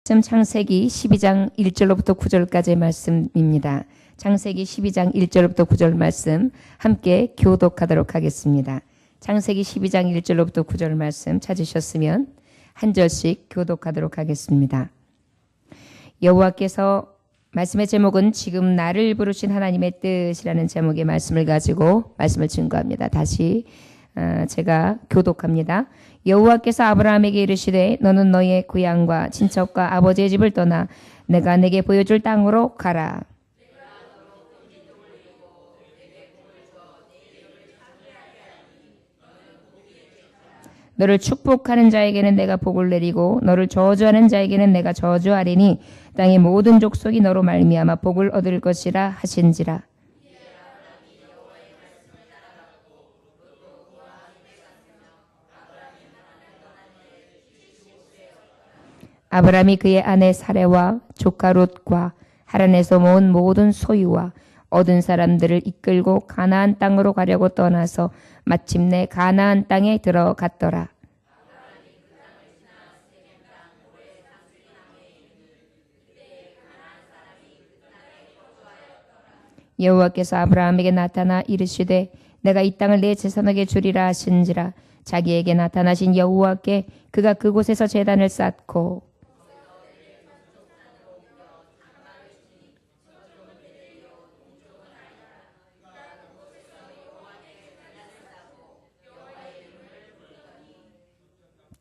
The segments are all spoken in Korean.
창세기 12장 1절로부터 9절까지의 말씀입니다. 창세기 12장 1절로부터 9절 말씀 함께 교독하도록 하겠습니다. 창세기 12장 1절로부터 9절 말씀 찾으셨으면 한 절씩 교독하도록 하겠습니다. 여호와께서 말씀의 제목은 지금 나를 부르신 하나님의 뜻이라는 제목의 말씀을 가지고 말씀을 증거합니다. 다시 제가 교독합니다. 여호와께서 아브라함에게 이르시되 너는 너의 고향과 친척과 아버지의 집을 떠나 내가 내게 보여줄 땅으로 가라. 너를 축복하는 자에게는 내가 복을 내리고 너를 저주하는 자에게는 내가 저주하리니 땅의 모든 족속이 너로 말미암아 복을 얻을 것이라 하신지라. 아브라함이 그의 아내 사레와 조카 롯과 하란에서 모은 모든 소유와 얻은 사람들을 이끌고 가나안 땅으로 가려고 떠나서 마침내 가나안 땅에 들어갔더라. 여호와께서 아브라함에게 나타나 이르시되 내가 이 땅을 내 제사장에게 주리라 하신지라. 자기에게 나타나신 여호와께 그가 그곳에서 제단을 쌓고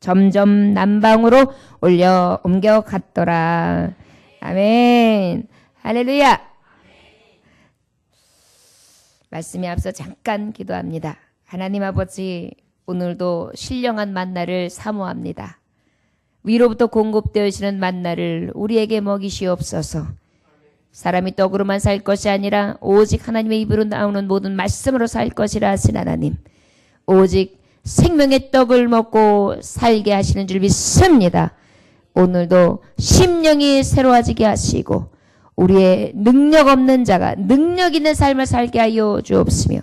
점점 남방으로 옮겨갔더라. 아멘. 할렐루야. 말씀에 앞서 잠깐 기도합니다. 하나님 아버지, 오늘도 신령한 만나를 사모합니다. 위로부터 공급되어지는 만나를 우리에게 먹이시옵소서. 사람이 떡으로만 살 것이 아니라 오직 하나님의 입으로 나오는 모든 말씀으로 살 것이라 하신 하나님. 오직 생명의 떡을 먹고 살게 하시는 줄 믿습니다. 오늘도 심령이 새로워지게 하시고 우리의 능력 없는 자가 능력 있는 삶을 살게 하여 주옵시며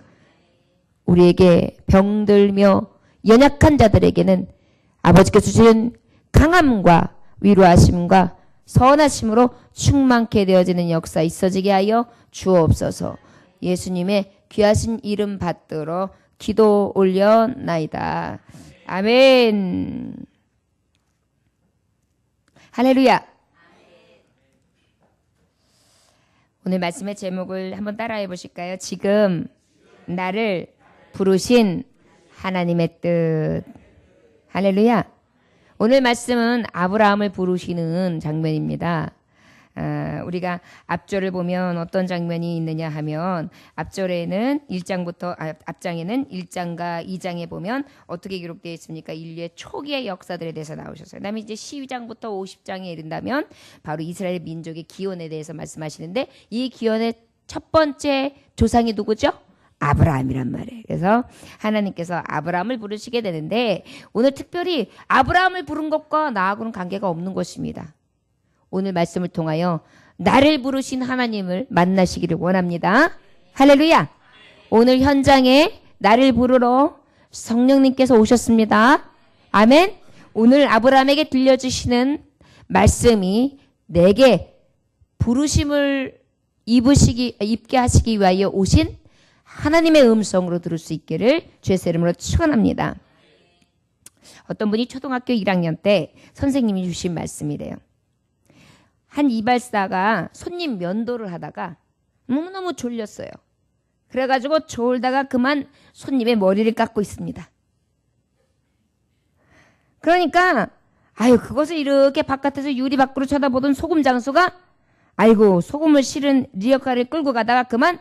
우리에게 병들며 연약한 자들에게는 아버지께서 주신 강함과 위로하심과 선하심으로 충만케 되어지는 역사 있어지게 하여 주옵소서. 예수님의 귀하신 이름 받들어 기도 올려나이다. 아멘. 할렐루야. 오늘 말씀의 제목을 한번 따라해 보실까요? 지금 나를 부르신 하나님의 뜻. 할렐루야. 오늘 말씀은 아브라함을 부르시는 장면입니다. 우리가 앞절을 보면 어떤 장면이 있느냐 하면 앞장에는 1장과 2장에 보면 어떻게 기록되어 있습니까? 인류의 초기의 역사들에 대해서 나오셨어요. 그다음에 이제 12장부터 50장에 이른다면 바로 이스라엘 민족의 기원에 대해서 말씀하시는데 이 기원의 첫 번째 조상이 누구죠? 아브라함이란 말이에요. 그래서 하나님께서 아브라함을 부르시게 되는데 오늘 특별히 아브라함을 부른 것과 나하고는 관계가 없는 것입니다. 오늘 말씀을 통하여 나를 부르신 하나님을 만나시기를 원합니다. 할렐루야. 오늘 현장에 나를 부르러 성령님께서 오셨습니다. 아멘. 오늘 아브라함에게 들려주시는 말씀이 내게 부르심을 입게 하시기 위하여 오신 하나님의 음성으로 들을 수 있기를 주의 이름으로 축원합니다. 어떤 분이 초등학교 1학년 때 선생님이 주신 말씀이래요. 한 이발사가 손님 면도를 하다가 너무너무 졸렸어요. 그래가지고 졸다가 그만 손님의 머리를 깎고 있습니다. 그러니까 그것을 이렇게 바깥에서 유리 밖으로 쳐다보던 소금 장수가 소금을 실은 리어카를 끌고 가다가 그만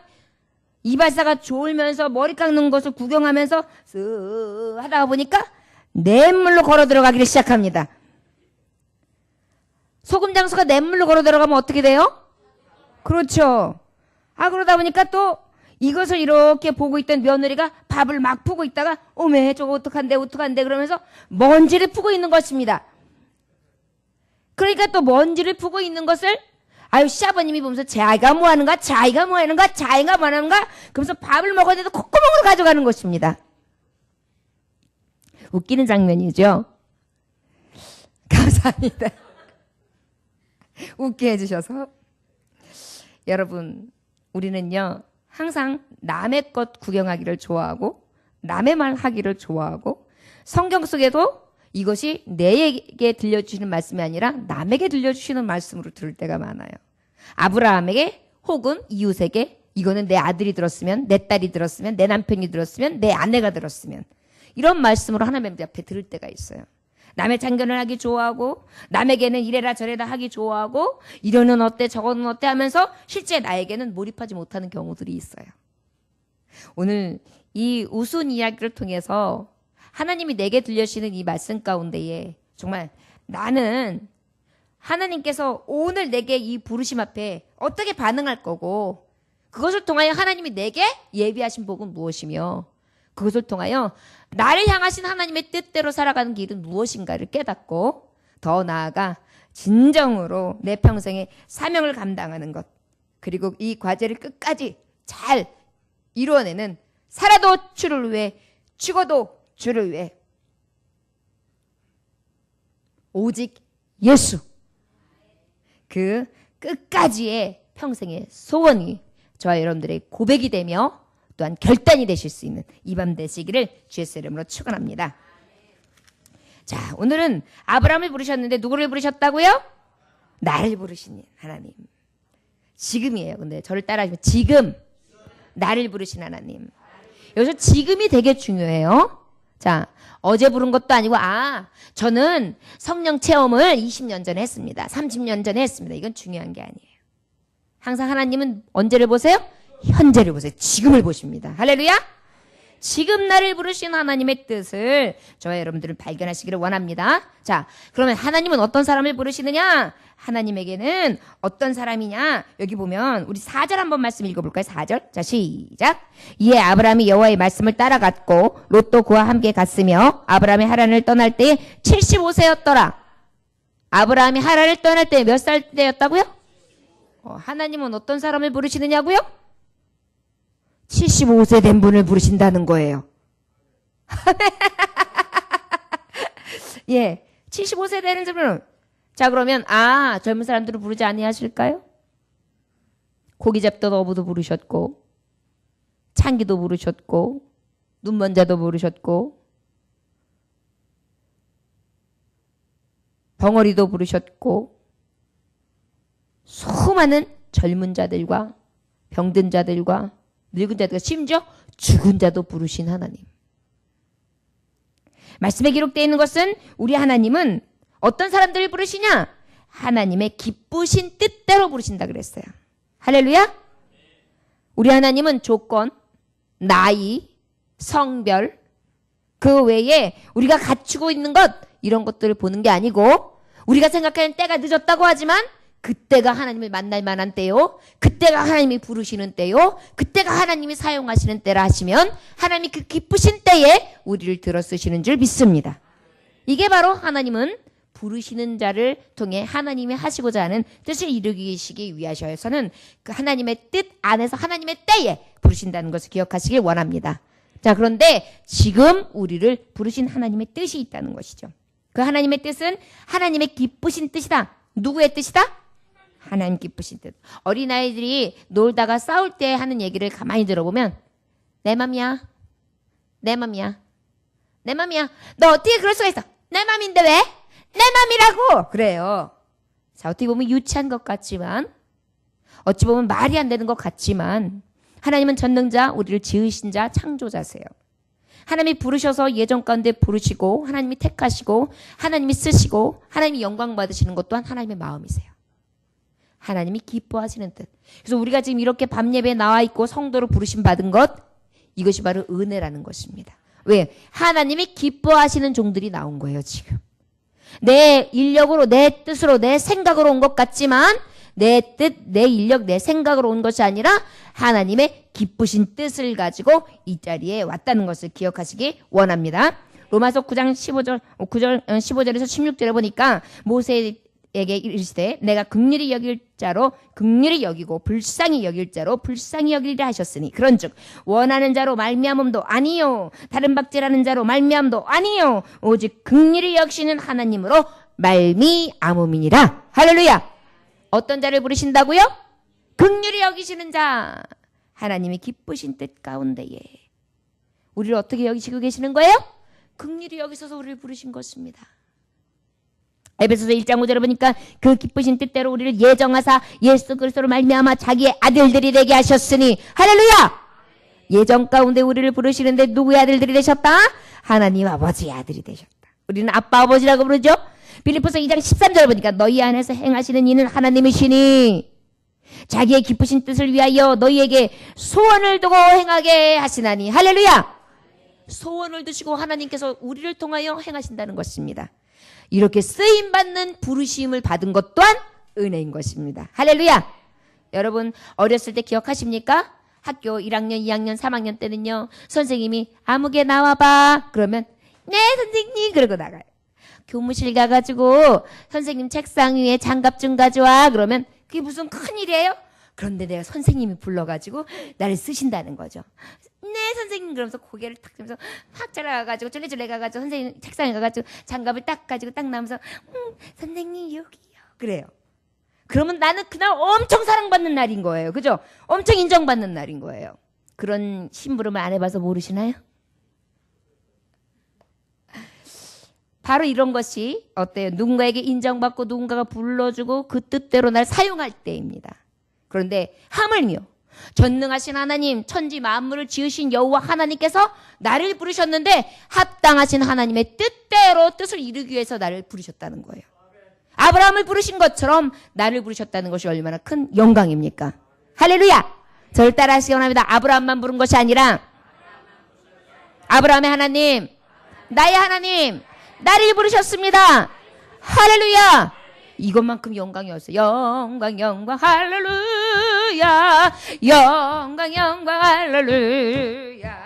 이발사가 졸면서 머리 깎는 것을 구경하면서 쓱 하다가 보니까 냇물로 걸어 들어가기를 시작합니다. 소금 장수가 냇물로 걸어 들어가면 어떻게 돼요? 그렇죠. 그러다 보니까 또 이것을 이렇게 보고 있던 며느리가 밥을 막 푸고 있다가 어메 저거 어떡한데 그러면서 먼지를 푸고 있는 것입니다. 그러니까 또 먼지를 푸고 있는 것을 시아버님이 보면서 자기가 뭐 하는가 그러면서 밥을 먹었는데도 콧구멍으로 가져가는 것입니다. 웃기는 장면이죠. 감사합니다. 웃게 해주셔서. 여러분, 우리는요 항상 남의 것 구경하기를 좋아하고 남의 말 하기를 좋아하고, 성경 속에도 이것이 내게 들려주시는 말씀이 아니라 남에게 들려주시는 말씀으로 들을 때가 많아요. 아브라함에게 혹은 이웃에게, 이거는 내 아들이 들었으면, 내 딸이 들었으면, 내 남편이 들었으면, 내 아내가 들었으면, 이런 말씀으로 하나님 앞에 들을 때가 있어요. 남의 참견을 하기 좋아하고, 남에게는 이래라 저래라 하기 좋아하고, 이러는 어때 저거는 어때 하면서 실제 나에게는 몰입하지 못하는 경우들이 있어요. 오늘 이 우스운 이야기를 통해서 하나님이 내게 들려주시는 이 말씀 가운데에 정말 나는 하나님께서 오늘 내게 이 부르심 앞에 어떻게 반응할 거고, 그것을 통하여 하나님이 내게 예비하신 복은 무엇이며, 그것을 통하여 나를 향하신 하나님의 뜻대로 살아가는 길은 무엇인가를 깨닫고, 더 나아가 진정으로 내 평생의 사명을 감당하는 것, 그리고 이 과제를 끝까지 잘 이루어내는, 살아도 주를 위해 죽어도 주를 위해 오직 예수, 그 끝까지의 평생의 소원이 저와 여러분들의 고백이 되며 또한 결단이 되실 수 있는 이 밤 되시기를 주의 이름으로 축원합니다. 자, 오늘은 아브라함을 부르셨는데 누구를 부르셨다고요? 나를 부르신 하나님. 지금이에요. 근데 저를 따라하시면 지금 나를 부르신 하나님. 여기서 지금이 되게 중요해요. 자, 어제 부른 것도 아니고, 저는 성령 체험을 20년 전에 했습니다. 30년 전에 했습니다. 이건 중요한 게 아니에요. 항상 하나님은 언제를 보세요? 현재를 보세요. 지금을 보십니다. 할렐루야! 지금 나를 부르신 하나님의 뜻을 저와 여러분들은 발견하시기를 원합니다. 자, 그러면 하나님은 어떤 사람을 부르시느냐? 하나님에게는 어떤 사람이냐? 여기 보면 우리 4절 한번 말씀 읽어볼까요? 4절. 자, 시작. 이에 아브라함이 여호와의 말씀을 따라갔고 롯도 그와 함께 갔으며 아브라함이 하란을 떠날 때에 75세였더라. 아브라함이 하란을 떠날 때 몇 살 때였다고요? 하나님은 어떤 사람을 부르시느냐고요? 75세 된 분을 부르신다는 거예요. 예, 75세 되는 분은, 자, 그러면 젊은 사람들을 부르지 아니하실까요? 고기 잡던 어부도 부르셨고, 창기도 부르셨고, 눈먼 자도 부르셨고, 벙어리도 부르셨고, 수많은 젊은 자들과 병든 자들과 늙은 자들과 심지어 죽은 자도 부르신 하나님. 말씀에 기록되어 있는 것은 우리 하나님은 어떤 사람들을 부르시냐? 하나님의 기쁘신 뜻대로 부르신다 그랬어요. 할렐루야? 우리 하나님은 조건, 나이, 성별, 그 외에 우리가 갖추고 있는 것, 이런 것들을 보는 게 아니고, 우리가 생각하는 때가 늦었다고 하지만 그때가 하나님을 만날 만한 때요, 그때가 하나님이 부르시는 때요, 그때가 하나님이 사용하시는 때라 하시면 하나님이 그 기쁘신 때에 우리를 들어 쓰시는 줄 믿습니다. 이게 바로 하나님은 부르시는 자를 통해 하나님이 하시고자 하는 뜻을 이루시기 위하셔서는 그 하나님의 뜻 안에서 하나님의 때에 부르신다는 것을 기억하시길 원합니다. 자, 그런데 지금 우리를 부르신 하나님의 뜻이 있다는 것이죠. 그 하나님의 뜻은 하나님의 기쁘신 뜻이다. 누구의 뜻이다? 하나님 기쁘신 뜻. 어린아이들이 놀다가 싸울 때 하는 얘기를 가만히 들어보면 내 맘이야. 내 맘이야. 내 맘이야. 너 어떻게 그럴 수가 있어? 내 맘인데 왜? 내 맘이라고! 그래요. 자, 어떻게 보면 유치한 것 같지만, 어찌 보면 말이 안 되는 것 같지만, 하나님은 전능자, 우리를 지으신 자, 창조자세요. 하나님이 부르셔서 예정 가운데 부르시고, 하나님이 택하시고, 하나님이 쓰시고, 하나님이 영광 받으시는 것 또한 하나님의 마음이세요. 하나님이 기뻐하시는 뜻. 그래서 우리가 지금 이렇게 밤 예배에 나와 있고 성도로 부르심 받은 것, 이것이 바로 은혜라는 것입니다. 왜? 하나님이 기뻐하시는 종들이 나온 거예요, 지금. 내 인력으로, 내 뜻으로, 내 생각으로 온 것 같지만 내 뜻, 내 인력, 내 생각으로 온 것이 아니라 하나님의 기쁘신 뜻을 가지고 이 자리에 왔다는 것을 기억하시기 원합니다. 로마서 9장 15절에서 16절에 보니까 모세에게 이르시되 내가 긍휼히 여길 자로 긍휼히 여기고 불쌍히 여길 자로 불쌍히 여기리라 하셨으니 그런즉 원하는 자로 말미암음도 아니요 다른 박제라는 자로 말미암음도 아니요 오직 긍휼히 여기시는 하나님으로 말미암음이니라. 할렐루야. 어떤 자를 부르신다고요? 긍휼히 여기시는 자. 하나님의 기쁘신 뜻 가운데에 우리를 어떻게 여기시고 계시는 거예요? 긍휼히 여기셔서 우리를 부르신 것입니다. 에베소서 1장 5절에 보니까 그 기쁘신 뜻대로 우리를 예정하사 예수 그리스도로 말미암아 자기의 아들들이 되게 하셨으니 할렐루야! 예정 가운데 우리를 부르시는데 누구의 아들들이 되셨다? 하나님 아버지의 아들이 되셨다. 우리는 아빠 아버지라고 부르죠. 빌립보서 2장 13절 보니까 너희 안에서 행하시는 이는 하나님이시니 자기의 기쁘신 뜻을 위하여 너희에게 소원을 두고 행하게 하시나니 할렐루야. 소원을 두시고 하나님께서 우리를 통하여 행하신다는 것입니다. 이렇게 쓰임받는 부르심을 받은 것 또한 은혜인 것입니다. 할렐루야. 여러분 어렸을 때 기억하십니까? 학교 1학년, 2학년, 3학년 때는요. 선생님이 아무개 나와봐. 그러면 네 선생님 그러고 나가요. 교무실 가가지고 선생님 책상 위에 장갑 좀 가져와. 그러면 그게 무슨 큰일이에요? 그런데 내가 선생님이 불러가지고 나를 쓰신다는 거죠. 네 선생님 그러면서 고개를 탁 들면서 확 자라가지고 쫄래쫄래 가가지고 선생님 책상에 가가지고 장갑을 딱 가지고 딱 나면서 선생님 여기요. 그래요. 그러면 나는 그날 엄청 사랑받는 날인 거예요. 그죠? 엄청 인정받는 날인 거예요. 그런 심부름을 안 해봐서 모르시나요? 바로 이런 것이 어때요? 누군가에게 인정받고 누군가가 불러주고 그 뜻대로 날 사용할 때입니다. 그런데 하물며 전능하신 하나님, 천지 만물을 지으신 여호와 하나님께서 나를 부르셨는데 합당하신 하나님의 뜻대로 뜻을 이루기 위해서 나를 부르셨다는 거예요. 아브라함을 부르신 것처럼 나를 부르셨다는 것이 얼마나 큰 영광입니까? 할렐루야! 저를 따라하시기 원합니다. 아브라함만 부른 것이 아니라 아브라함의 하나님, 나의 하나님, 나를 부르셨습니다. 할렐루야! 이것만큼 영광이 없어요. 영광, 영광, 할렐루야. 영광, 영광, 할렐루야.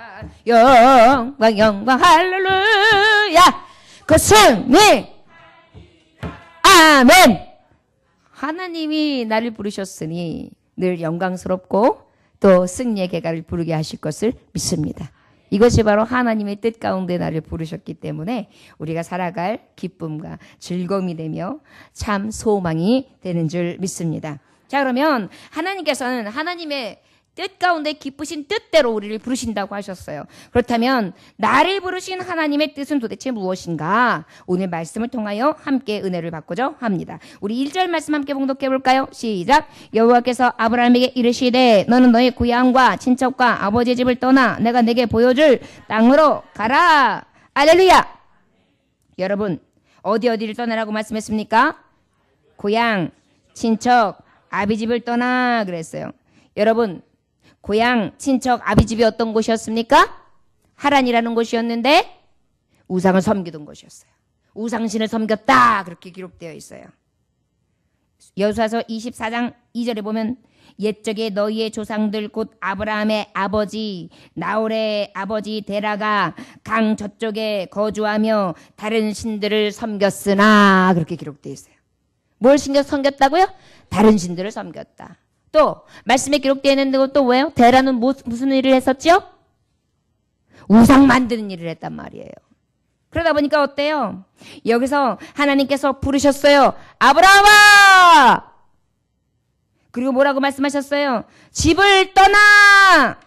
영광, 영광, 할렐루야. 그 승리! 아멘! 하나님이 나를 부르셨으니 늘 영광스럽고 또 승리의 계가를 부르게 하실 것을 믿습니다. 이것이 바로 하나님의 뜻 가운데 나를 부르셨기 때문에 우리가 살아갈 기쁨과 즐거움이 되며 참 소망이 되는 줄 믿습니다. 자, 그러면 하나님께서는 하나님의 뜻 가운데 기쁘신 뜻대로 우리를 부르신다고 하셨어요. 그렇다면 나를 부르신 하나님의 뜻은 도대체 무엇인가? 오늘 말씀을 통하여 함께 은혜를 받고자 합니다. 우리 1절 말씀 함께 봉독해 볼까요? 시작. 여호와께서 아브라함에게 이르시되 너는 너의 고향과 친척과 아버지의 집을 떠나 내가 내게 보여줄 땅으로 가라. 할렐루야. 여러분 어디를 떠나라고 말씀했습니까? 고향, 친척, 아비 집을 떠나 그랬어요. 여러분 고향, 친척, 아비 집이 어떤 곳이었습니까? 하란이라는 곳이었는데 우상을 섬기던 곳이었어요. 우상신을 섬겼다 그렇게 기록되어 있어요. 여호수아서 24장 2절에 보면 옛적에 너희의 조상들 곧 아브라함의 아버지 나홀의 아버지 데라가 강 저쪽에 거주하며 다른 신들을 섬겼으나 그렇게 기록되어 있어요. 뭘 섬겼다고요? 다른 신들을 섬겼다. 또 말씀에 기록되어 있는 것도 왜요? 데라는 무슨 일을 했었죠? 우상 만드는 일을 했단 말이에요. 그러다 보니까 어때요? 여기서 하나님께서 부르셨어요. 아브라함아! 그리고 뭐라고 말씀하셨어요? 집을 떠나!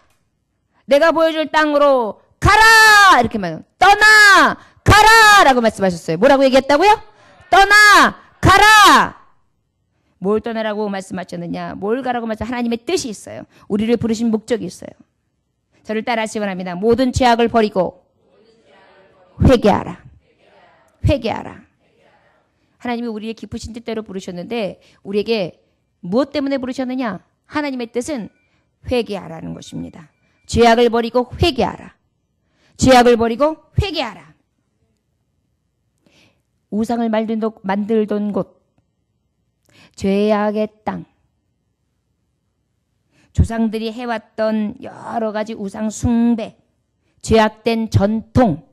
내가 보여줄 땅으로 가라! 이렇게 말해요. 떠나! 가라! 라고 말씀하셨어요. 뭐라고 얘기했다고요? 떠나! 가라! 뭘 떠나라고 말씀하셨느냐? 뭘 가라고 말씀? 하나님의 뜻이 있어요. 우리를 부르신 목적이 있어요. 저를 따라하시기 바랍니다. 모든 죄악을 버리고 회개하라. 회개하라. 하나님이 우리의 기쁘신 뜻대로 부르셨는데 우리에게 무엇 때문에 부르셨느냐? 하나님의 뜻은 회개하라는 것입니다. 죄악을 버리고 회개하라. 죄악을 버리고 회개하라. 우상을 만들던 곳, 죄악의 땅, 조상들이 해왔던 여러 가지 우상 숭배, 죄악된 전통,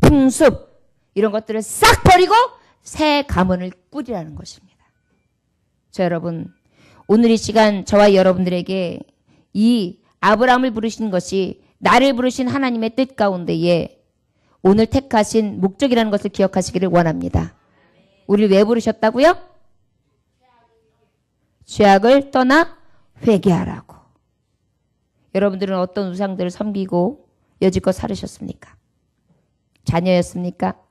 풍습 이런 것들을 싹 버리고 새 가문을 꾸리라는 것입니다. 자, 여러분 오늘 이 시간 저와 여러분들에게 이 아브라함을 부르신 것이 나를 부르신 하나님의 뜻 가운데에 오늘 택하신 목적이라는 것을 기억하시기를 원합니다. 우리를 왜 부르셨다고요? 죄악을 떠나 회개하라고. 여러분들은 어떤 우상들을 섬기고 여지껏 살으셨습니까? 자녀였습니까?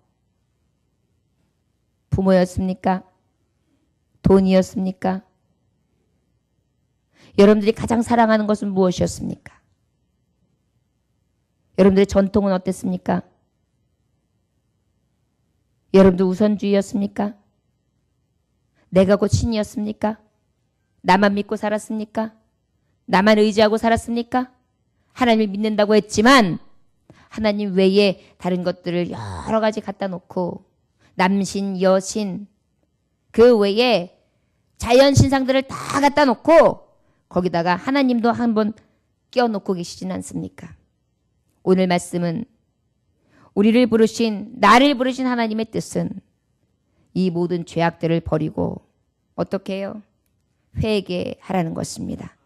부모였습니까? 돈이었습니까? 여러분들이 가장 사랑하는 것은 무엇이었습니까? 여러분들의 전통은 어땠습니까? 여러분들 우선주의였습니까? 내가 곧 신이었습니까? 나만 믿고 살았습니까? 나만 의지하고 살았습니까? 하나님을 믿는다고 했지만 하나님 외에 다른 것들을 여러 가지 갖다 놓고 남신, 여신, 그 외에 자연신상들을 다 갖다 놓고 거기다가 하나님도 한번 끼워놓고 계시진 않습니까? 오늘 말씀은 우리를 부르신, 나를 부르신 하나님의 뜻은 이 모든 죄악들을 버리고 어떻게 해요? 회개하라는 것입니다.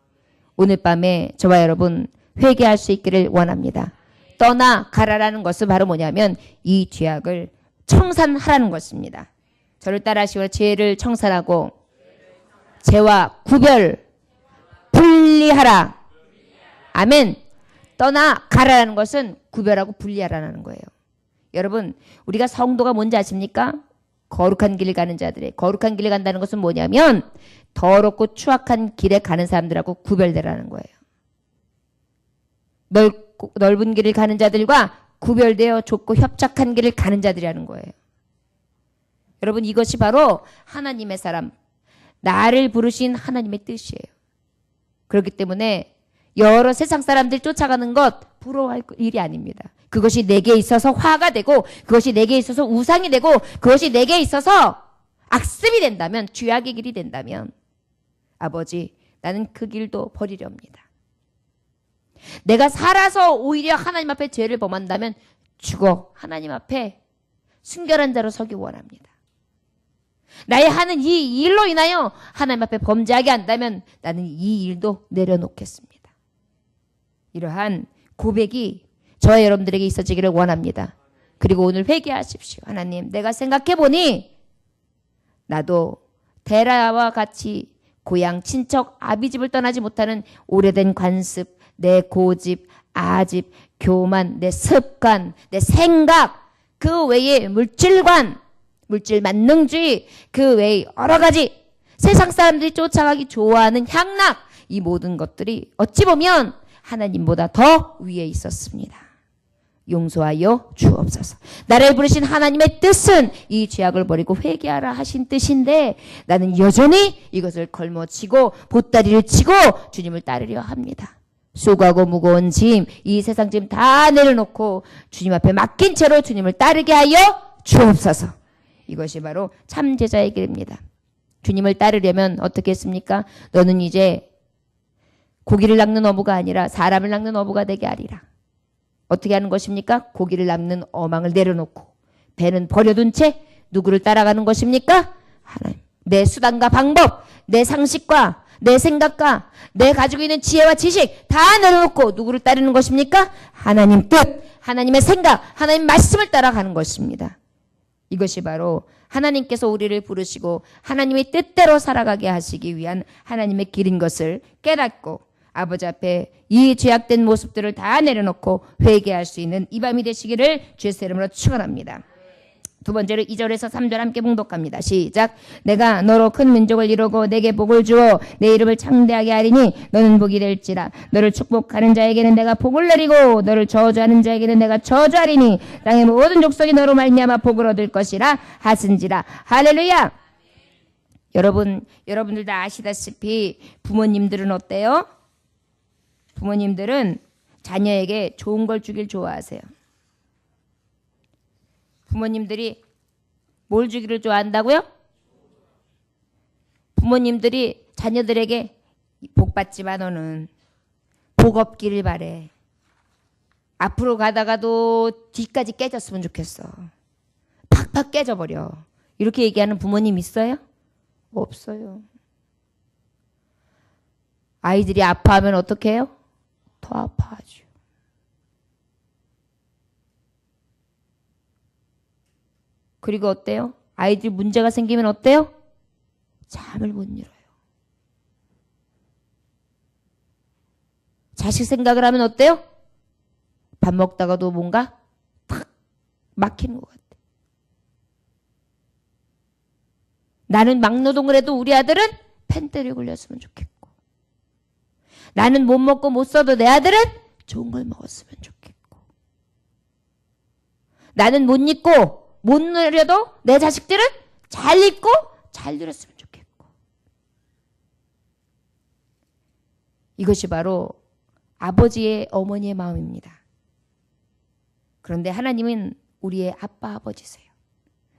오늘 밤에 저와 여러분 회개할 수 있기를 원합니다. 떠나가라라는 것은 바로 뭐냐면 이 죄악을 청산하라는 것입니다. 저를 따라하시고 죄를 청산하고 죄와 구별 분리하라. 아멘. 떠나가라는 것은 구별하고 분리하라는 거예요. 여러분, 우리가 성도가 뭔지 아십니까? 거룩한 길을 가는 자들의, 거룩한 길을 간다는 것은 뭐냐면 더럽고 추악한 길에 가는 사람들하고 구별되라는 거예요. 넓은 길을 가는 자들과 구별되어 좁고 협착한 길을 가는 자들이라는 거예요. 여러분, 이것이 바로 하나님의 사람, 나를 부르신 하나님의 뜻이에요. 그렇기 때문에 여러 세상 사람들 쫓아가는 것 부러워할 일이 아닙니다. 그것이 내게 있어서 화가 되고 그것이 내게 있어서 우상이 되고 그것이 내게 있어서 악습이 된다면, 죄악의 길이 된다면 아버지, 나는 그 길도 버리렵니다. 내가 살아서 오히려 하나님 앞에 죄를 범한다면 죽어 하나님 앞에 순결한 자로 서기 원합니다. 나의 하는 이 일로 인하여 하나님 앞에 범죄하게 한다면 나는 이 일도 내려놓겠습니다. 이러한 고백이 저와 여러분들에게 있어지기를 원합니다. 그리고 오늘 회개하십시오. 하나님, 내가 생각해보니 나도 데라와 같이 고향, 친척, 아비집을 떠나지 못하는 오래된 관습, 내 고집, 아집, 교만, 내 습관, 내 생각, 그 외에 물질관, 물질 만능주의, 그 외에 여러 가지 세상 사람들이 쫓아가기 좋아하는 향락, 이 모든 것들이 어찌 보면 하나님보다 더 위에 있었습니다. 용서하여 주옵소서. 나를 부르신 하나님의 뜻은 이 죄악을 버리고 회개하라 하신 뜻인데 나는 여전히 이것을 걸머쥐고 보따리를 치고 주님을 따르려 합니다. 수고하고 무거운 짐, 이 세상 짐 다 내려놓고 주님 앞에 맡긴 채로 주님을 따르게 하여 주옵소서. 이것이 바로 참 제자의 길입니다. 주님을 따르려면 어떻게 했습니까? 너는 이제 고기를 낚는 어부가 아니라 사람을 낚는 어부가 되게 하리라. 어떻게 하는 것입니까? 고기를 낚는 어망을 내려놓고 배는 버려둔 채 누구를 따라가는 것입니까? 하나님. 내 수단과 방법, 내 상식과 내 생각과 내 가지고 있는 지혜와 지식 다 내려놓고 누구를 따르는 것입니까? 하나님 뜻, 하나님의 생각, 하나님 말씀을 따라가는 것입니다. 이것이 바로 하나님께서 우리를 부르시고 하나님의 뜻대로 살아가게 하시기 위한 하나님의 길인 것을 깨닫고 아버지 앞에 이 죄악된 모습들을 다 내려놓고 회개할 수 있는 이 밤이 되시기를 주의 이름으로 축원합니다. 두 번째로 2절에서 3절 함께 봉독합니다. 시작. 내가 너로 큰 민족을 이루고 내게 복을 주어 내 이름을 창대하게 하리니 너는 복이 될지라. 너를 축복하는 자에게는 내가 복을 내리고 너를 저주하는 자에게는 내가 저주하리니 땅의 모든 족속이 너로 말미암아 복을 얻을 것이라 하신지라. 할렐루야. 여러분들 다 아시다시피 부모님들은 어때요? 부모님들은 자녀에게 좋은 걸 주길 좋아하세요. 부모님들이 뭘 주기를 좋아한다고요? 부모님들이 자녀들에게 복 받지 마, 너는 복 없기를 바래. 앞으로 가다가도 뒤까지 깨졌으면 좋겠어. 팍팍 깨져버려. 이렇게 얘기하는 부모님 있어요? 없어요. 아이들이 아파하면 어떻게 해요? 더 아파하죠. 그리고 어때요? 아이들 문제가 생기면 어때요? 잠을 못 이뤄요. 자식 생각을 하면 어때요? 밥 먹다가도 뭔가 탁 막히는 것 같아. 나는 막노동을 해도 우리 아들은 펜대를 걸렸으면 좋겠고, 나는 못 먹고 못 써도 내 아들은 좋은 걸 먹었으면 좋겠고, 나는 못 입고 못 누려도 내 자식들은 잘 입고 잘 누렸으면 좋겠고. 이것이 바로 아버지의 어머니의 마음입니다. 그런데 하나님은 우리의 아빠 아버지세요.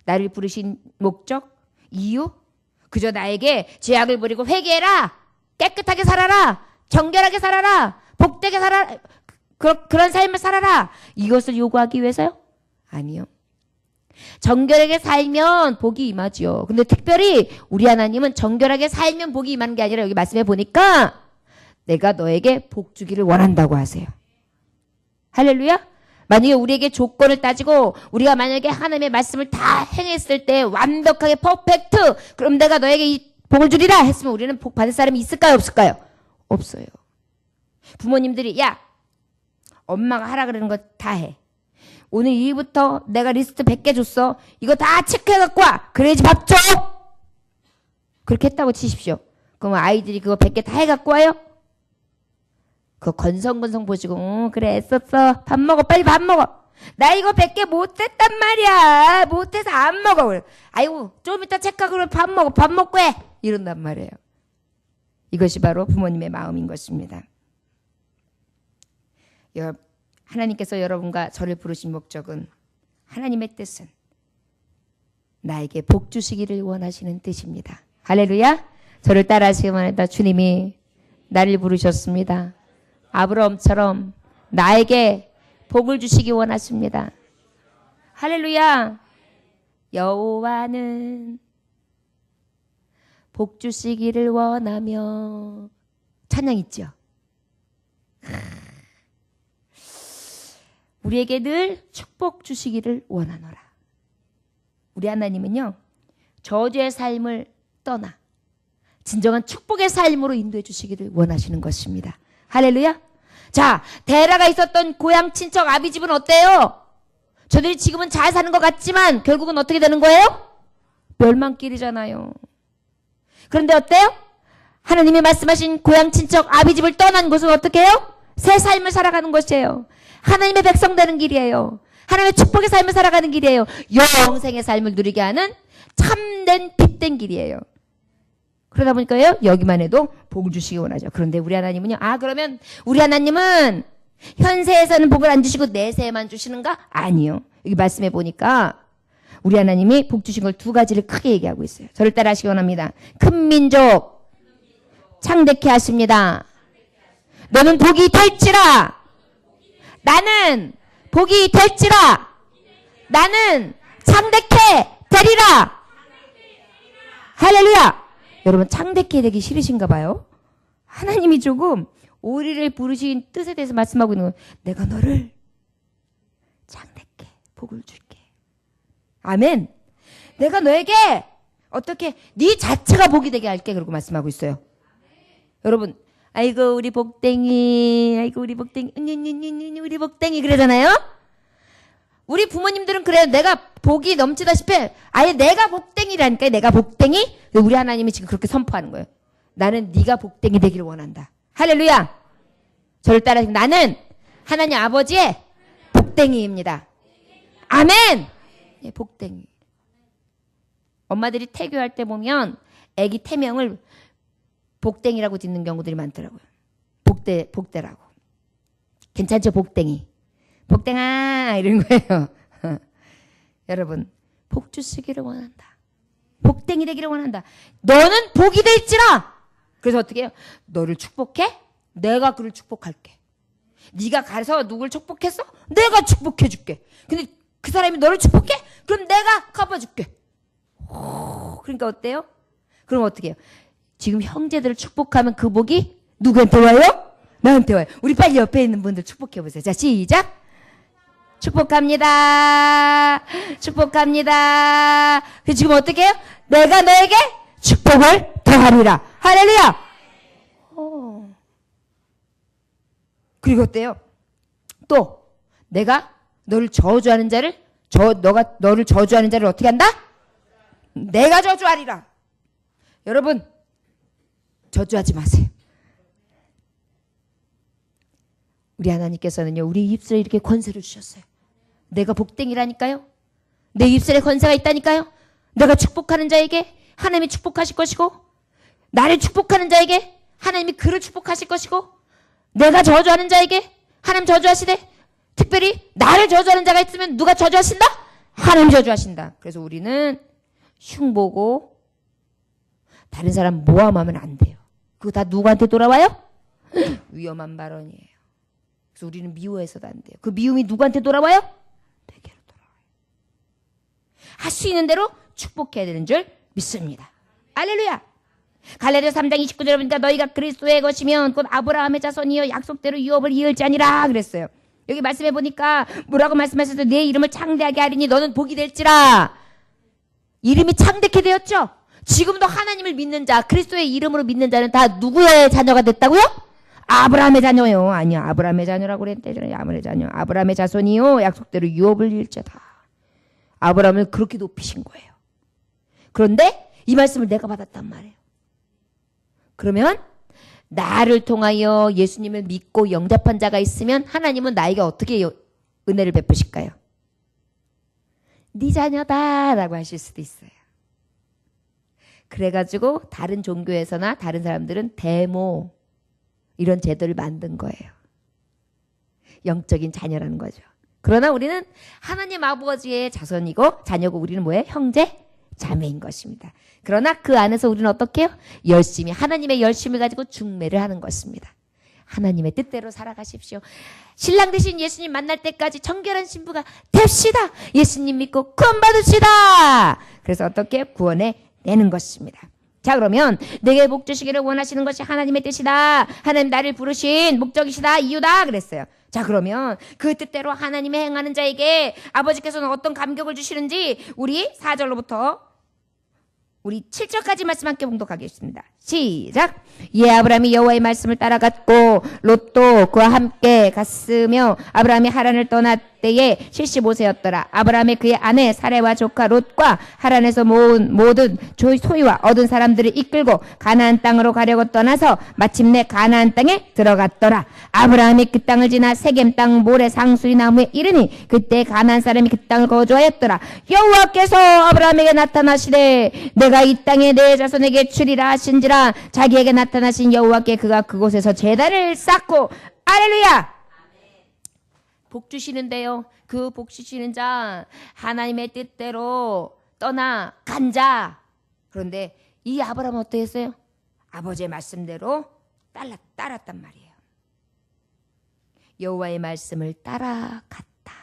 나를 부르신 목적, 이유? 그저 나에게 죄악을 버리고 회개해라, 깨끗하게 살아라, 정결하게 살아라, 복되게 살아라, 그런 삶을 살아라, 이것을 요구하기 위해서요? 아니요. 정결하게 살면 복이 임하지요. 근데 특별히 우리 하나님은 정결하게 살면 복이 임하는 게 아니라 여기 말씀해 보니까 내가 너에게 복 주기를 원한다고 하세요. 할렐루야. 만약에 우리에게 조건을 따지고 우리가 만약에 하나님의 말씀을 다 행했을 때 완벽하게 퍼펙트, 그럼 내가 너에게 이 복을 주리라 했으면 우리는 복 받을 사람이 있을까요, 없을까요? 없어요. 부모님들이 야, 엄마가 하라 그러는 거 다 해. 오늘 일부터 내가 리스트 100개 줬어. 이거 다 체크해 갖고 와. 그래야지 밥 줘. 그렇게 했다고 치십시오. 그럼 아이들이 그거 100개 다 해 갖고 와요? 그거 건성건성 보시고 그래 애썼어. 밥 먹어. 빨리 밥 먹어. 나 이거 100개 못했단 말이야. 못해서 안 먹어. 아이고 좀 이따 체크하고 그러면 밥 먹어. 밥 먹고 해. 이런단 말이에요. 이것이 바로 부모님의 마음인 것입니다. 하나님께서 여러분과 저를 부르신 목적은, 하나님의 뜻은 나에게 복 주시기를 원하시는 뜻입니다. 할렐루야. 저를 따라하시기 원한다. 주님이 나를 부르셨습니다. 아브라함처럼 나에게 복을 주시기 원하십니다. 할렐루야. 여호와는 복 주시기를 원하며, 찬양 있죠? 우리에게 늘 축복 주시기를 원하노라. 우리 하나님은요, 저주의 삶을 떠나 진정한 축복의 삶으로 인도해 주시기를 원하시는 것입니다. 할렐루야. 자, 데라가 있었던 고향 친척 아비집은 어때요? 저들이 지금은 잘 사는 것 같지만 결국은 어떻게 되는 거예요? 멸망길이잖아요. 그런데 어때요? 하나님이 말씀하신 고향 친척 아비집을 떠난 곳은 어떻게 해요? 새 삶을 살아가는 것이에요. 하나님의 백성 되는 길이에요. 하나님의 축복의 삶을 살아가는 길이에요. 영생의 삶을 누리게 하는 참된 빛된 길이에요. 그러다 보니까요, 여기만 해도 복을 주시기 원하죠. 그런데 우리 하나님은요, 그러면 우리 하나님은 현세에서는 복을 안 주시고 내세에만 주시는가? 아니요. 여기 말씀해 보니까 우리 하나님이 복 주신 걸 두 가지를 크게 얘기하고 있어요. 저를 따라 하시기 원합니다. 큰 민족 창대케 하십니다. 너는 복이 될지라. 나는 복이 될지라. 나는 창대케 되리라. 할렐루야. 여러분 창대케 되기 싫으신가 봐요. 하나님이 조금 우리를 부르신 뜻에 대해서 말씀하고 있는 거예요. 내가 너를 창대케 복을 줄게. 아멘. 내가 너에게 어떻게 네 자체가 복이 되게 할게. 그러고 말씀하고 있어요. 여러분, 아이고 우리 복댕이, 아이고 우리 복댕이, 우리 복댕이 그러잖아요. 우리 부모님들은 그래요. 내가 복이 넘치다시피 아예 내가 복댕이라니까. 내가 복댕이. 우리 하나님이 지금 그렇게 선포하는 거예요. 나는 네가 복댕이 되기를 원한다. 할렐루야. 저를 따라 나는 하나님 아버지의 복댕이입니다. 아멘. 예, 복댕이. 엄마들이 태교할 때 보면 애기 태명을 복댕이라고 짓는 경우들이 많더라고요. 복대라고. 괜찮죠? 복댕이. 복댕아 이런 거예요. 여러분, 복 주시기를 원한다. 복댕이 되기를 원한다. 너는 복이 될지라. 그래서 어떻게 해요? 너를 축복해? 내가 그를 축복할게. 네가 가서 누굴 축복했어? 내가 축복해줄게. 근데 그 사람이 너를 축복해? 그럼 내가 갚아줄게. 그러니까 어때요? 그럼 어떻게 해요? 지금 형제들을 축복하면 그 복이 누구한테 와요? 나한테 와요. 우리 빨리 옆에 있는 분들 축복해 보세요. 자, 시작. 축복합니다. 축복합니다. 지금 어떻게 해요? 내가 너에게 축복을 더하리라. 할렐루야. 그리고 어때요? 또 내가 너를 저주하는 자를 너가 너를 저주하는 자를 어떻게 한다? 내가 저주하리라. 여러분 저주하지 마세요. 우리 하나님께서는요 우리 입술에 이렇게 권세를 주셨어요. 내가 복댕이라니까요. 내 입술에 권세가 있다니까요. 내가 축복하는 자에게 하나님이 축복하실 것이고 나를 축복하는 자에게 하나님이 그를 축복하실 것이고 내가 저주하는 자에게 하나님 저주하시되 특별히 나를 저주하는 자가 있으면 누가 저주하신다? 하나님 저주하신다. 그래서 우리는 흉보고 다른 사람 모함하면 안 돼요. 그거 다 누구한테 돌아와요? 위험한 발언이에요. 그래서 우리는 미워해서도 안 돼요. 그 미움이 누구한테 돌아와요? 내게로 돌아와요. 할 수 있는 대로 축복해야 되는 줄 믿습니다. 할렐루야. 갈라디아 3장 29절에 보니까 너희가 그리스도의 것이면 곧 아브라함의 자손이여 약속대로 유업을 이을지아니라 그랬어요. 여기 말씀해 보니까 뭐라고 말씀하셨어요? 내 이름을 창대하게 하리니 너는 복이 될지라. 이름이 창대케 되었죠. 지금도 하나님을 믿는 자, 그리스도의 이름으로 믿는 자는 다 누구의 자녀가 됐다고요? 아브라함의 자녀요. 아니요. 아브라함의 자녀라고 그랬대요. 아브라함의 자녀. 아브라함의 자손이요. 약속대로 유업을 이을지어다. 아브라함을 그렇게 높이신 거예요. 그런데 이 말씀을 내가 받았단 말이에요. 그러면 나를 통하여 예수님을 믿고 영접한 자가 있으면 하나님은 나에게 어떻게 은혜를 베푸실까요? 네 자녀다 라고 하실 수도 있어요. 그래가지고 다른 종교에서나 다른 사람들은 데모 이런 제도를 만든 거예요. 영적인 자녀라는 거죠. 그러나 우리는 하나님 아버지의 자손이고 자녀고 우리는 뭐예요? 형제, 자매인 것입니다. 그러나 그 안에서 우리는 어떻게 해요? 열심히 하나님의 열심을 가지고 중매를 하는 것입니다. 하나님의 뜻대로 살아가십시오. 신랑 되신 예수님 만날 때까지 정결한 신부가 됩시다. 예수님 믿고 구원 받읍시다. 그래서 어떻게 구원해 내는 것입니다. 자 그러면 내게 복 주시기를 원하시는 것이 하나님의 뜻이다. 하나님 나를 부르신 목적이시다. 이유다. 그랬어요. 자 그러면 그 뜻대로 하나님의 행하는 자에게 아버지께서는 어떤 감격을 주시는지 우리 4절로부터 우리 7절까지 말씀 함께 봉독하겠습니다. 시작. 예 아브라함이 여호와의 말씀을 따라갔고 롯도 그와 함께 갔으며 아브라함이 하란을 떠났 때에 75세였더라. 아브라함의 그의 아내 사레와 조카 롯과 하란에서 모은 모든 소유와 얻은 사람들을 이끌고 가나안 땅으로 가려고 떠나서 마침내 가나안 땅에 들어갔더라. 아브라함이 그 땅을 지나 세겜 땅 모래 상수리 나무에 이르니 그때 가나안 사람이 그 땅을 거주하였더라. 여호와께서 아브라함에게 나타나시되 내가 이 땅에 내 자손에게 주리라 하신지라. 자기에게 나타나신 여호와께 그가 그곳에서 제단을 쌓고 할렐루야. 복 주시는데요. 그 복 주시는 자 하나님의 뜻대로 떠나간 자. 그런데 이 아브라함은 어떠했어요? 아버지의 말씀대로 따랐단 말이에요. 여호와의 말씀을 따라갔다.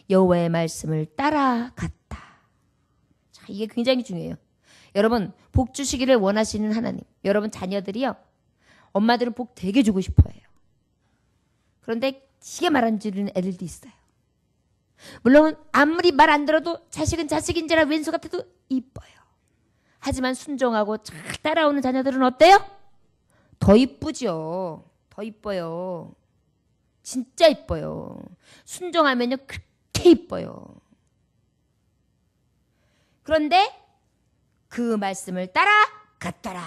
여호와의 말씀을 따라갔다. 자, 이게 굉장히 중요해요. 여러분 복 주시기를 원하시는 하나님. 여러분 자녀들이요. 엄마들은 복 되게 주고 싶어해요. 그런데 시계 말 안 들으는 애들도 있어요. 물론 아무리 말 안 들어도 자식은 자식인지라 왼수 같아도 이뻐요. 하지만 순종하고 잘 따라오는 자녀들은 어때요? 더 이쁘죠. 더 이뻐요. 진짜 이뻐요. 순종하면요 그렇게 이뻐요. 그런데 그 말씀을 따라갔더라.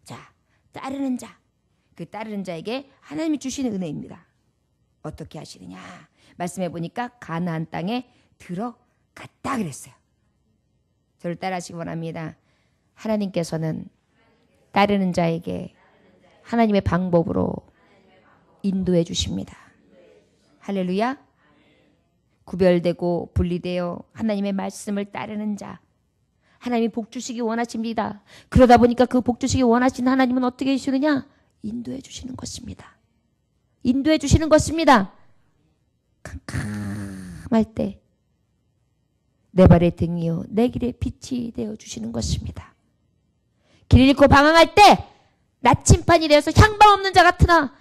자, 따르는 자. 그 따르는 자에게 하나님이 주시는 은혜입니다. 어떻게 하시느냐? 말씀해 보니까 가나안 땅에 들어갔다 그랬어요. 저를 따라하시기 원합니다. 하나님께서는 따르는 자에게 하나님의 방법으로 인도해 주십니다. 할렐루야. 구별되고 분리되어 하나님의 말씀을 따르는 자. 하나님이 복 주시기 원하십니다. 그러다 보니까 그 복 주시기 원하시는 하나님은 어떻게 해주시느냐? 인도해 주시는 것입니다. 인도해 주시는 것입니다. 캄캄할 때 내 발의 등이요 내 길의 빛이 되어 주시는 것입니다. 길 잃고 방황할 때 나침판이 되어서 향방 없는 자 같으나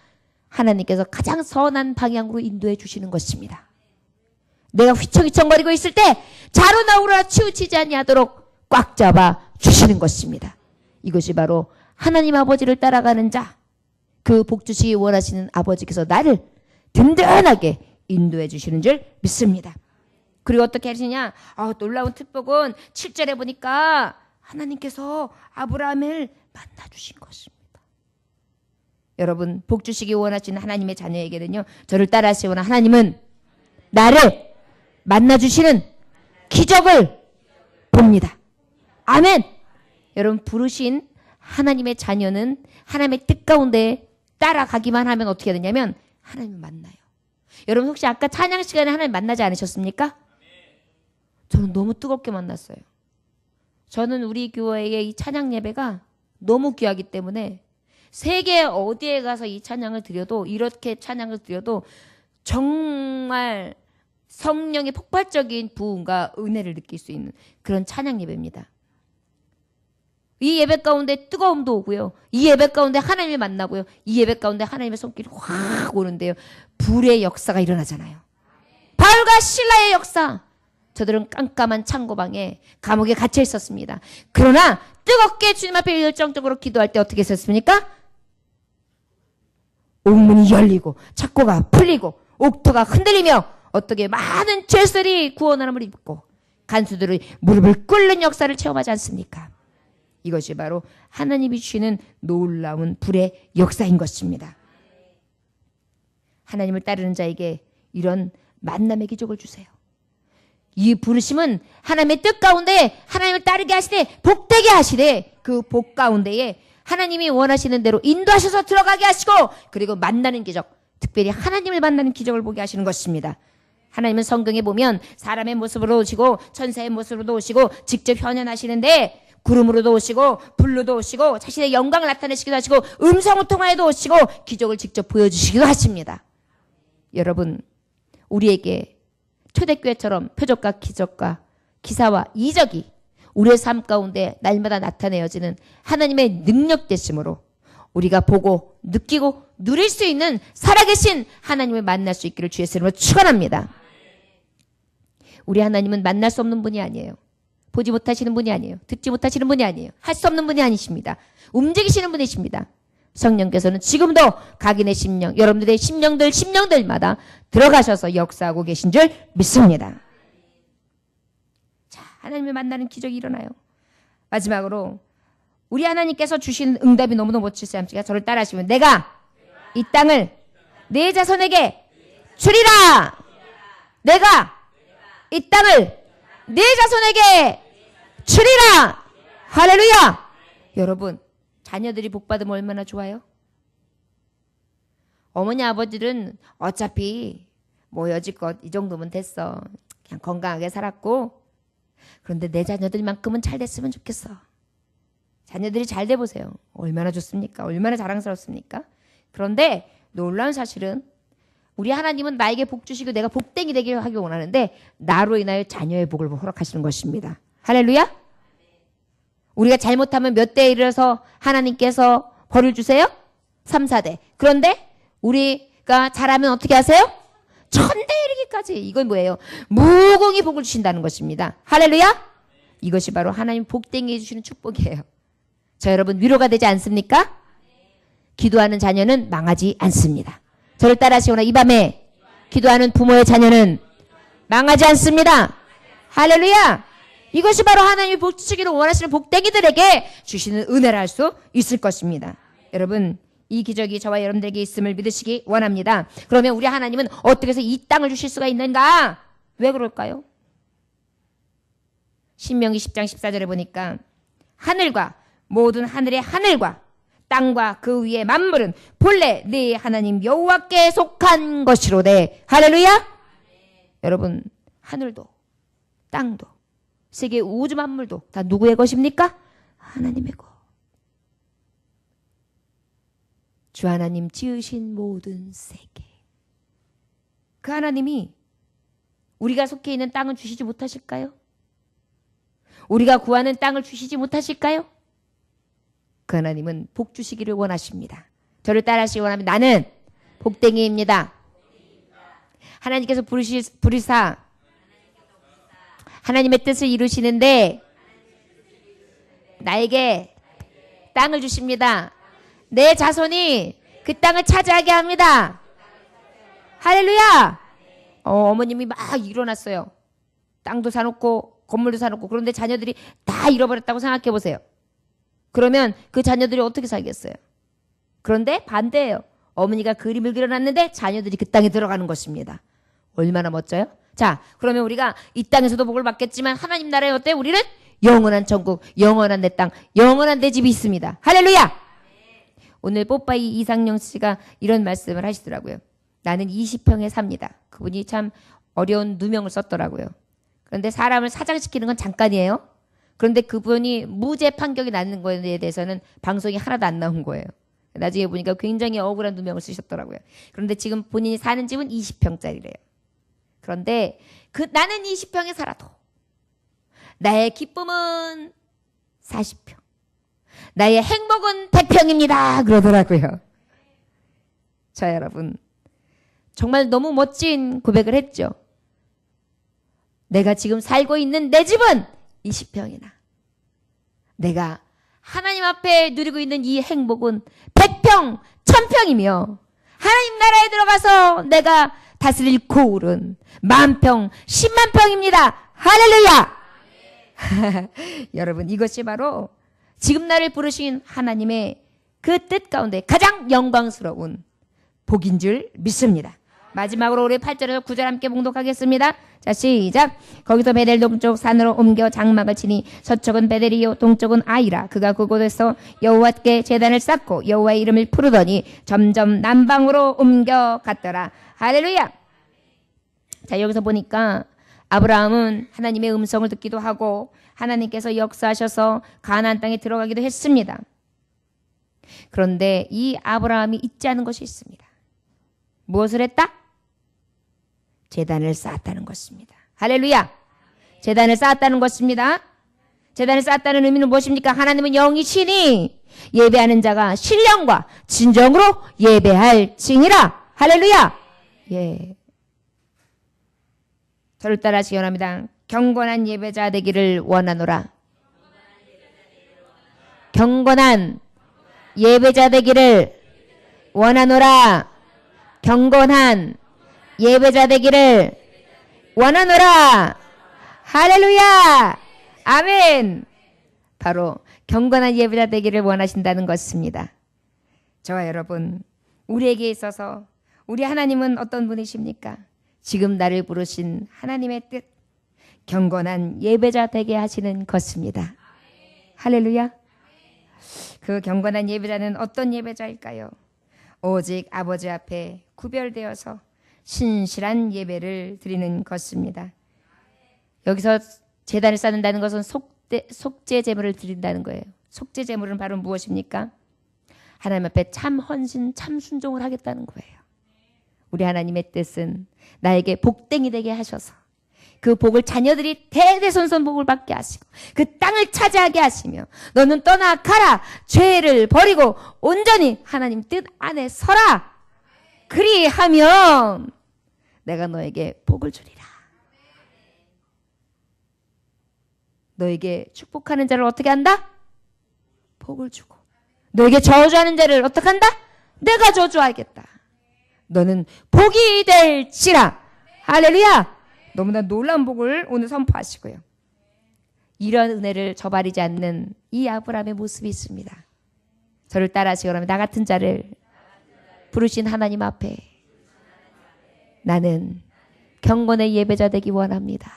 하나님께서 가장 선한 방향으로 인도해 주시는 것입니다. 내가 휘청휘청거리고 있을 때 자로 나오라 치우치지 아니하도록 꽉 잡아 주시는 것입니다. 이것이 바로 하나님 아버지를 따라가는 자, 그 복 주시기 원하시는 아버지께서 나를 든든하게 인도해 주시는 줄 믿습니다. 그리고 어떻게 하시냐? 놀라운 특복은 7절에 보니까 하나님께서 아브라함을 만나 주신 것입니다. 여러분, 복 주시기 원하시는 하나님의 자녀에게는요, 저를 따라하시거나 하나님은 나를 만나 주시는 기적을 봅니다. 아멘. 여러분, 부르신 하나님의 자녀는 하나님의 뜻 가운데 따라가기만 하면 어떻게 되냐면 하나님을 만나요. 여러분, 혹시 아까 찬양 시간에 하나님 만나지 않으셨습니까? 저는 너무 뜨겁게 만났어요. 저는 우리 교회의 이 찬양 예배가 너무 귀하기 때문에 세계 어디에 가서 이 찬양을 드려도, 이렇게 찬양을 드려도 정말 성령의 폭발적인 부흥과 은혜를 느낄 수 있는 그런 찬양 예배입니다. 이 예배 가운데 뜨거움도 오고요. 이 예배 가운데 하나님을 만나고요. 이 예배 가운데 하나님의 손길이 확 오는데요. 불의 역사가 일어나잖아요. 바울과 실라의 역사. 저들은 깜깜한 창고방에 감옥에 갇혀 있었습니다. 그러나 뜨겁게 주님 앞에 열정적으로 기도할 때 어떻게 했었습니까? 옥문이 열리고 창고가 풀리고 옥토가 흔들리며 어떻게 많은 죄수들이 구원함을 입고 간수들의 무릎을 꿇는 역사를 체험하지 않습니까? 이것이 바로 하나님이 주시는 놀라운 불의 역사인 것입니다. 하나님을 따르는 자에게 이런 만남의 기적을 주세요. 이 부르심은 하나님의 뜻 가운데 하나님을 따르게 하시되 복되게 하시되 그 복 가운데에 하나님이 원하시는 대로 인도하셔서 들어가게 하시고 그리고 만나는 기적, 특별히 하나님을 만나는 기적을 보게 하시는 것입니다. 하나님은 성경에 보면 사람의 모습으로 오시고 천사의 모습으로도 오시고 직접 현현하시는데 구름으로도 오시고 불로도 오시고 자신의 영광을 나타내시기도 하시고 음성을 통하여도 오시고 기적을 직접 보여주시기도 하십니다. 여러분, 우리에게 초대교회처럼 표적과 기적과 기사와 이적이 우리의 삶 가운데 날마다 나타내어지는 하나님의 능력 되심으로 우리가 보고 느끼고 누릴 수 있는 살아계신 하나님을 만날 수 있기를 주의 이름으로 축원합니다. 우리 하나님은 만날 수 없는 분이 아니에요. 보지 못하시는 분이 아니에요. 듣지 못하시는 분이 아니에요. 할 수 없는 분이 아니십니다. 움직이시는 분이십니다. 성령께서는 지금도 각인의 심령, 여러분들의 심령들마다 들어가셔서 역사하고 계신 줄 믿습니다. 자, 하나님을 만나는 기적이 일어나요. 마지막으로 우리 하나님께서 주신 응답이 너무너무 멋지지 않습니까? 저를 따라하시면 내가 이 땅을 내 자손에게 주리라. 내가 이 땅을 내 자손에게 주리라. 할렐루야. 여러분, 자녀들이 복받으면 얼마나 좋아요? 어머니 아버지들은 어차피 뭐 여지껏 이 정도면 됐어. 그냥 건강하게 살았고, 그런데 내 자녀들만큼은 잘 됐으면 좋겠어. 자녀들이 잘 돼 보세요. 얼마나 좋습니까? 얼마나 자랑스럽습니까? 그런데 놀라운 사실은 우리 하나님은 나에게 복 주시고 내가 복되게 되길 하기 원하는데 나로 인하여 자녀의 복을 허락하시는 것입니다. 할렐루야. 우리가 잘못하면 몇 대에 이르러서 하나님께서 벌을 주세요? 3, 4대. 그런데 우리가 잘하면 어떻게 하세요? 1000대 이르기까지. 이건 뭐예요? 무궁히 복을 주신다는 것입니다. 할렐루야. 이것이 바로 하나님 복되게 해주시는 축복이에요. 저 여러분 위로가 되지 않습니까? 기도하는 자녀는 망하지 않습니다. 저를 따라하시거나 이 밤에 기도하는 부모의 자녀는 망하지 않습니다. 할렐루야. 이것이 바로 하나님이 복 주시기를 원하시는 복되기들에게 주시는 은혜라 할 수 있을 것입니다. 여러분, 이 기적이 저와 여러분들에게 있음을 믿으시기 원합니다. 그러면 우리 하나님은 어떻게 해서 이 땅을 주실 수가 있는가? 왜 그럴까요? 신명기 10장 14절에 보니까 하늘과 모든 하늘의 하늘과 땅과 그 위의 만물은 본래 네 하나님 여호와께 속한 것이로되. 할렐루야. 여러분, 하늘도 땅도 세계 우주 만물도 다 누구의 것입니까? 하나님의 것. 주 하나님 지으신 모든 세계. 그 하나님이 우리가 속해 있는 땅은 주시지 못하실까요? 우리가 구하는 땅을 주시지 못하실까요? 그 하나님은 복 주시기를 원하십니다. 저를 따라하시기 원하면 나는 복댕이입니다. 하나님께서 부르사 하나님의 뜻을 이루시는데 나에게 땅을 주십니다. 내 자손이 그 땅을 차지하게 합니다. 할렐루야. 어머님이 막 일어났어요. 땅도 사놓고 건물도 사놓고. 그런데 자녀들이 다 잃어버렸다고 생각해 보세요. 그러면 그 자녀들이 어떻게 살겠어요? 그런데 반대예요. 어머니가 그림을 그려놨는데 자녀들이 그 땅에 들어가는 것입니다. 얼마나 멋져요? 자, 그러면 우리가 이 땅에서도 복을 받겠지만 하나님 나라에 어때? 우리는 영원한 천국, 영원한 내 땅, 영원한 내 집이 있습니다. 할렐루야! 오늘 뽀빠이 이상영 씨가 이런 말씀을 하시더라고요. 나는 20평에 삽니다. 그분이 참 어려운 누명을 썼더라고요. 그런데 사람을 사장시키는 건 잠깐이에요. 그런데 그분이 무죄 판결이 나는 거에 대해서는 방송이 하나도 안 나온 거예요. 나중에 보니까 굉장히 억울한 누명을 쓰셨더라고요. 그런데 지금 본인이 사는 집은 20평짜리래요. 그런데 나는 20평에 살아도 나의 기쁨은 40평. 나의 행복은 100평입니다. 그러더라고요. 자, 여러분. 정말 너무 멋진 고백을 했죠. 내가 지금 살고 있는 내 집은 20평이나. 내가 하나님 앞에 누리고 있는 이 행복은 100평, 1000평이며 하나님 나라에 들어가서 내가 다스릴 고울은 10,000평, 100,000평입니다. 할렐루야! 여러분, 이것이 바로 지금 나를 부르신 하나님의 그 뜻 가운데 가장 영광스러운 복인 줄 믿습니다. 마지막으로 우리 8절에서 9절 함께 봉독하겠습니다. 자, 시작. 거기서 베델 동쪽 산으로 옮겨 장막을 치니 서쪽은 베델이요 동쪽은 아이라. 그가 그곳에서 여호와께 제단을 쌓고 여호와의 이름을 부르더니 점점 남방으로 옮겨갔더라. 할렐루야. 자, 여기서 보니까 아브라함은 하나님의 음성을 듣기도 하고 하나님께서 역사하셔서 가나안 땅에 들어가기도 했습니다. 그런데 이 아브라함이 잊지 않은 것이 있습니다. 무엇을 했다? 제단을 쌓았다는 것입니다. 할렐루야. 제단을 쌓았다는 것입니다. 제단을 쌓았다는 의미는 무엇입니까? 하나님은 영이시니 예배하는 자가 신령과 진정으로 예배할지니라. 할렐루야. 예. 저를 따라 시연합니다. 경건한 예배자 되기를 원하노라. 경건한 예배자 되기를 원하노라. 경건한 예배자 되기를 원하노라. 할렐루야. 아멘. 바로 경건한 예배자 되기를 원하신다는 것입니다. 저와 여러분, 우리에게 있어서 우리 하나님은 어떤 분이십니까? 지금 나를 부르신 하나님의 뜻, 경건한 예배자 되게 하시는 것입니다. 할렐루야. 그 경건한 예배자는 어떤 예배자일까요? 오직 아버지 앞에 구별되어서 신실한 예배를 드리는 것입니다. 여기서 제단을 쌓는다는 것은 속죄 제물을 드린다는 거예요. 속죄 제물은 바로 무엇입니까? 하나님 앞에 참 헌신, 참 순종을 하겠다는 거예요. 우리 하나님의 뜻은 나에게 복댕이 되게 하셔서 그 복을 자녀들이 대대손손 복을 받게 하시고 그 땅을 차지하게 하시며 너는 떠나가라. 죄를 버리고 온전히 하나님 뜻 안에 서라. 그리하면 내가 너에게 복을 주리라. 너에게 축복하는 자를 어떻게 한다? 복을 주고 너에게 저주하는 자를 어떻게 한다? 내가 저주하겠다. 너는 복이 될지라. 할렐루야. 너무나 놀라운 복을 오늘 선포하시고요. 이런 은혜를 저버리지 않는 이 아브라함의 모습이 있습니다. 저를 따라하시거나 나 같은 자를 부르신 하나님 앞에 나는 경건의 예배자 되기 원합니다.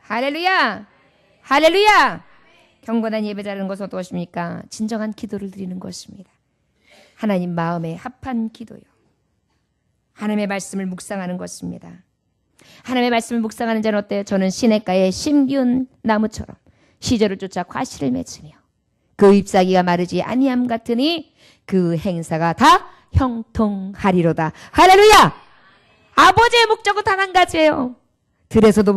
할렐루야. 할렐루야. 경건한 예배자라는 것은 무엇입니까? 진정한 기도를 드리는 것입니다. 하나님 마음에 합한 기도요. 하나님의 말씀을 묵상하는 것입니다. 하나님의 말씀을 묵상하는 자는 어때요? 저는 시냇가의 심기운 나무처럼 시절을 쫓아 과실을 맺으며 그 잎사귀가 마르지 아니함 같으니 그 행사가 다 형통하리로다. 할렐루야. 아버지의 목적은 단 한 가지예요. 들에서도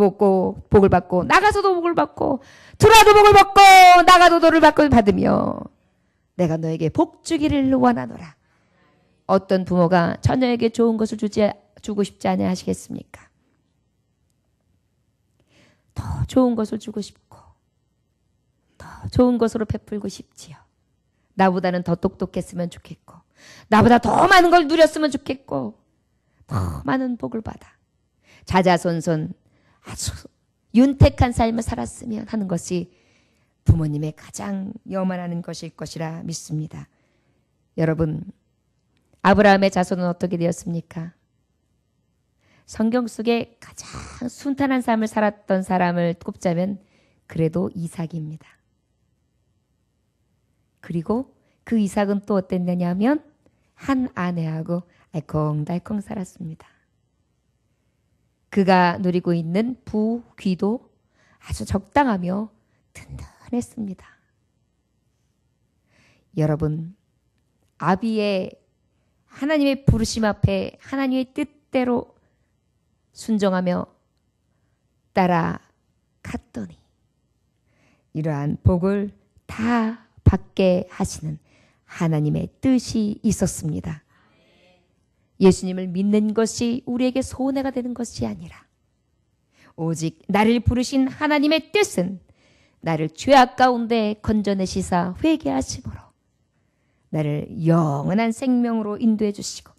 복을 받고 나가서도 복을 받고 들어와도 복을 받고 나가도 도를 받으며 내가 너에게 복 주기를 원하노라. 어떤 부모가 자녀에게 좋은 것을 주고 싶지 않아 하시겠습니까? 더 좋은 것을 주고 싶고 더 좋은 것으로 베풀고 싶지요. 나보다는 더 똑똑했으면 좋겠고 나보다 더 많은 걸 누렸으면 좋겠고 더 많은 복을 받아 자자손손 아주 윤택한 삶을 살았으면 하는 것이 부모님의 가장 염원하는 것일 것이라 믿습니다. 여러분, 아브라함의 자손은 어떻게 되었습니까? 성경 속에 가장 순탄한 삶을 살았던 사람을 꼽자면 그래도 이삭입니다. 그리고 그 이삭은 또 어땠느냐 하면 한 아내하고 알콩달콩 살았습니다. 그가 누리고 있는 부귀도 아주 적당하며 든든했습니다. 여러분, 아비의 하나님의 부르심 앞에 하나님의 뜻대로 순종하며 따라갔더니 이러한 복을 다 받게 하시는 하나님의 뜻이 있었습니다. 예수님을 믿는 것이 우리에게 손해가 되는 것이 아니라 오직 나를 부르신 하나님의 뜻은 나를 죄악 가운데 건져내시사 회개하심으로 나를 영원한 생명으로 인도해 주시고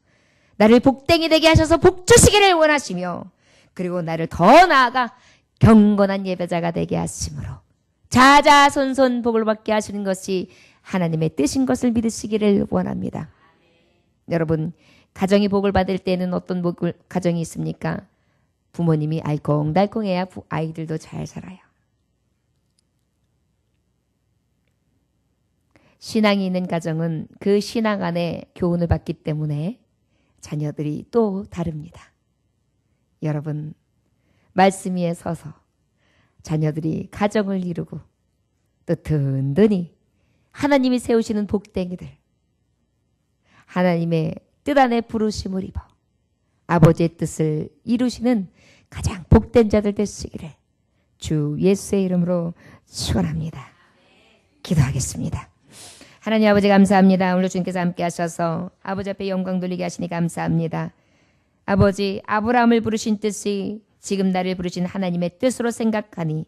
나를 복댕이 되게 하셔서 복 주시기를 원하시며 그리고 나를 더 나아가 경건한 예배자가 되게 하심으로 자자손손 복을 받게 하시는 것이 하나님의 뜻인 것을 믿으시기를 원합니다. 여러분, 가정이 복을 받을 때는 어떤 가정이 있습니까? 부모님이 알콩달콩해야 아이들도 잘 살아요. 신앙이 있는 가정은 그 신앙 안에 교훈을 받기 때문에 자녀들이 또 다릅니다. 여러분, 말씀 위에 서서 자녀들이 가정을 이루고 또 든든히 하나님이 세우시는 복댕이들, 하나님의 뜻 안에 부르심을 입어 아버지의 뜻을 이루시는 가장 복된 자들 되시기를 주 예수의 이름으로 축원합니다. 기도하겠습니다. 하나님 아버지 감사합니다. 오늘 주님께서 함께 하셔서 아버지 앞에 영광 돌리게 하시니 감사합니다. 아버지, 아브라함을 부르신 뜻이 지금 나를 부르신 하나님의 뜻으로 생각하니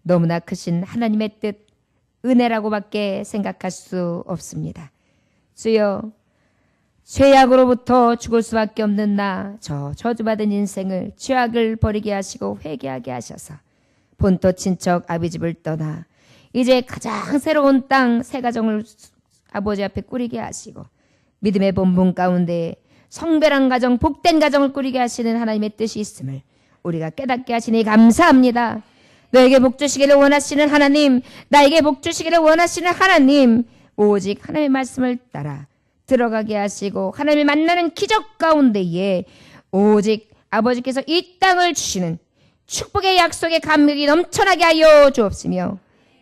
너무나 크신 하나님의 뜻, 은혜라고밖에 생각할 수 없습니다. 주여, 죄악으로부터 죽을 수밖에 없는 저 저주받은 인생을 죄악을 버리게 하시고 회개하게 하셔서 본토 친척 아비 집을 떠나 이제 가장 새로운 땅 새 가정을 아버지 앞에 꾸리게 하시고 믿음의 본분 가운데 성별한 가정, 복된 가정을 꾸리게 하시는 하나님의 뜻이 있음을 우리가 깨닫게 하시니 감사합니다. 너에게 복 주시기를 원하시는 하나님, 나에게 복 주시기를 원하시는 하나님, 오직 하나님의 말씀을 따라 들어가게 하시고 하나님을 만나는 기적 가운데에 오직 아버지께서 이 땅을 주시는 축복의 약속의 감격이 넘쳐나게 하여 주옵시며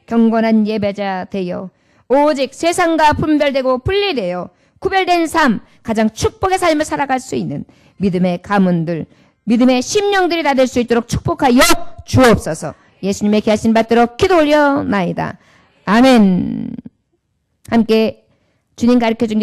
경건한 예배자 되어 오직 세상과 분별되고 분리되어 구별된 삶, 가장 축복의 삶을 살아갈 수 있는 믿음의 가문들, 믿음의 심령들이 다 될 수 있도록 축복하여 주옵소서. 예수님의 귀하신 받들어 기도 올려나이다. 아멘. 함께 주님 가르쳐준